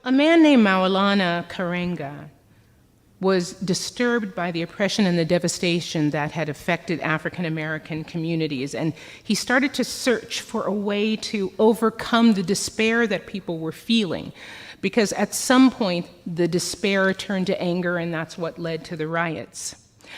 A man named Maulana Karenga was disturbed by the oppression and the devastation that had affected African American communities, and he started to search for a way to overcome the despair that people were feeling, because at some point the despair turned to anger, and that's what led to the riots.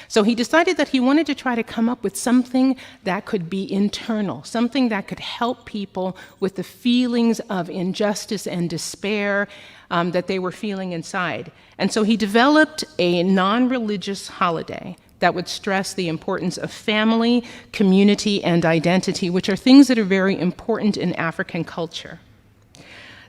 So he decided that he wanted to try to come up with something that could be internal, something that could help people with the feelings of injustice and despair that they were feeling inside. And so he developed a non-religious holiday that would stress the importance of family, community, and identity, which are things that are very important in African culture.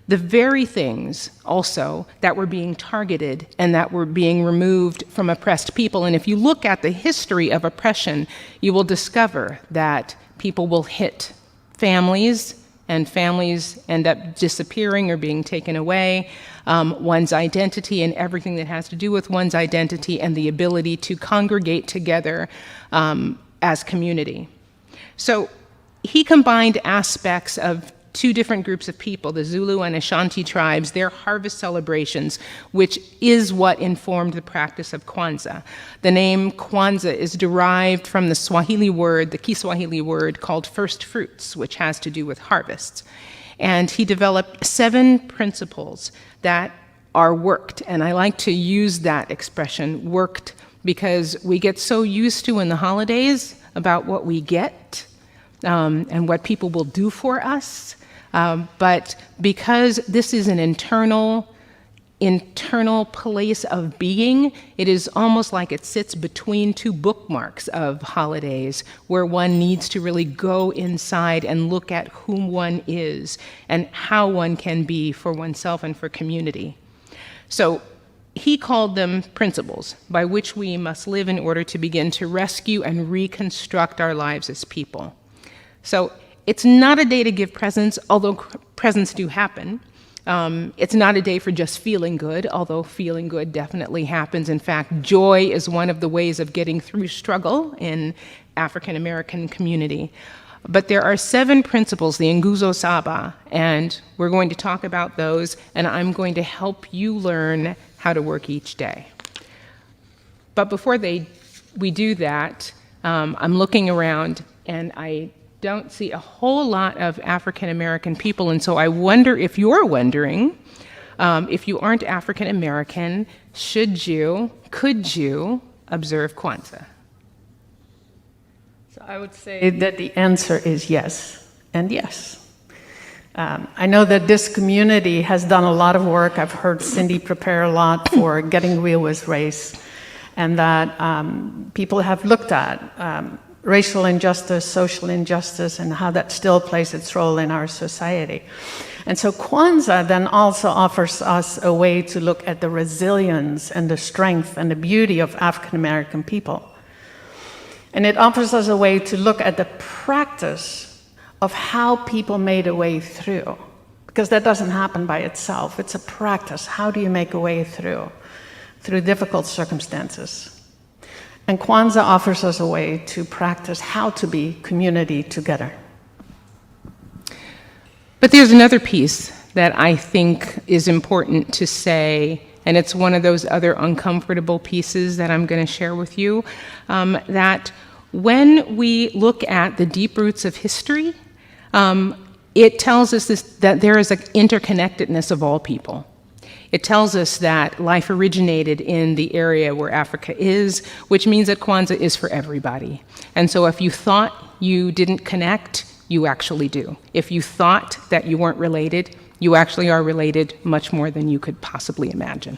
The very things also that were being targeted and that were being removed from oppressed people. And if you look at the history of oppression, you will discover that people will hit families, and families end up disappearing or being taken away. One's identity and everything that has to do with one's identity and the ability to congregate together as community. So he combined aspects of two different groups of people, the Zulu and Ashanti tribes, their harvest celebrations, which is what informed the practice of Kwanzaa. The name Kwanzaa is derived from the Swahili word, the Kiswahili word called first fruits, which has to do with harvests. And he developed 7 principles that are worked, and I like to use that expression, worked, because we get so used to in the holidays about what we get and what people will do for us. But because this is an internal place of being, it is almost like it sits between 2 bookmarks of holidays where one needs to really go inside and look at whom one is and how one can be for oneself and for community. So he called them principles by which we must live in order to begin to rescue and reconstruct our lives as people. So it's not a day to give presents, although presents do happen. It's not a day for just feeling good, although feeling good definitely happens. In fact, joy is one of the ways of getting through struggle in African American community. But there are 7 principles, the Nguzo Saba, and we're going to talk about those, and I'm going to help you learn how to work each day. But before we do that, I'm looking around, and I don't see a whole lot of African American people, and so I wonder if you're wondering, if you aren't African American, could you observe Kwanzaa? So I would say that the answer is yes, and yes. I know that this community has done a lot of work. I've heard Cindy prepare a lot for Getting Real with Race, and that people have looked at racial injustice, social injustice, and how that still plays its role in our society. And so Kwanzaa then also offers us a way to look at the resilience and the strength and the beauty of African American people. And it offers us a way to look at the practice of how people made a way through, because that doesn't happen by itself. It's a practice. How do you make a way through difficult circumstances? And Kwanzaa offers us a way to practice how to be community together. But there's another piece that I think is important to say, and it's one of those other uncomfortable pieces that I'm going to share with you, that when we look at the deep roots of history, it tells us that there is an interconnectedness of all people. It tells us that life originated in the area where Africa is, which means that Kwanzaa is for everybody. And so if you thought you didn't connect, you actually do. If you thought that you weren't related, you actually are related much more than you could possibly imagine.